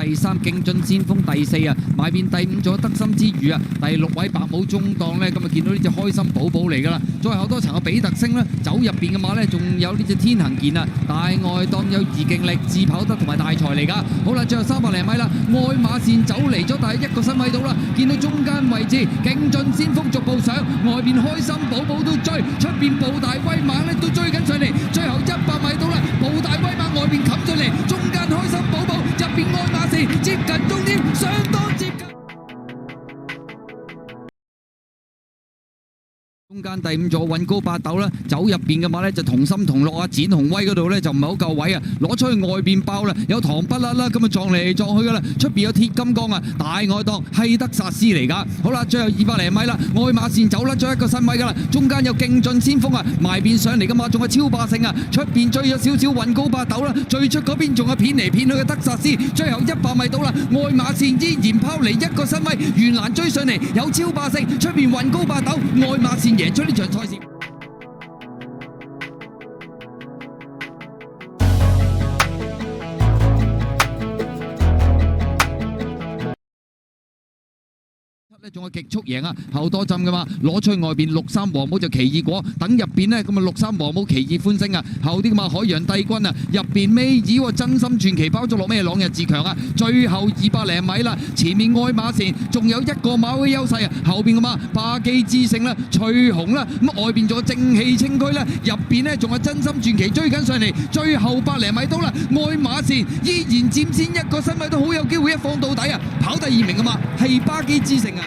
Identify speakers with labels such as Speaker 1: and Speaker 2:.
Speaker 1: 第3勁進先鋒第4啊，埋邊第5仲有德心之餘啊，第6位白帽中檔咧，咁啊見到呢隻開心寶寶嚟㗎啦。再後多層嘅比特星咧，走入邊嘅馬咧，仲有呢隻天行健啊，大外檔有易勁力、自跑得同埋大財嚟㗎。好啦，最後300零米啦，愛馬線走嚟咗第1個身位度啦，見到中間位置勁進先鋒逐步上，外邊開心寶寶都追，出邊步大威猛咧都追緊上嚟，最後100米到啦，步大威猛外邊冚咗嚟，中間開心寶寶入邊愛馬線接近終點，相當接近。中間第5座運高八斗啦，走入邊嘅馬咧就同心同樂啊，展鴻威嗰度咧就唔係好夠位啊，攞出去外邊爆啦，有糖不甩啦，咁啊撞嚟撞去噶啦，出邊有鐵金剛啊，大外檔係得薩斯嚟噶。好啦，最後200零米啦，愛馬線走甩咗1個身位噶啦，中間有勁進先鋒啊，埋邊上嚟嘅馬仲係超霸勝啊，出邊追咗少少運高八斗啦，最出嗰邊仲係片嚟片去嘅德薩斯，最後100米到啦，愛馬線依然拋離1個身位，袁蘭追上嚟有超霸勝，出邊運高八斗，愛馬線贏出呢場賽事。仲有極速贏啊，後多浸噶嘛，攞出去外邊63黃帽就奇異果，等入邊呢，咁啊63黃帽奇異歡聲啊，後啲咁啊海洋帝君啊，入邊尾二真心傳奇包咗落咩朗日自強啊，最後200零米啦，前面愛馬線仲有1個馬位優勢啊，後邊嘅馬霸基之勝啦，翠紅啦，咁外邊仲有正氣清區啦，入邊呢仲有真心傳奇追緊上嚟，最後100零米到啦，愛馬線依然佔先1個身位都好有機會一放到底啊，跑第2名嘅馬係霸基之勝啊。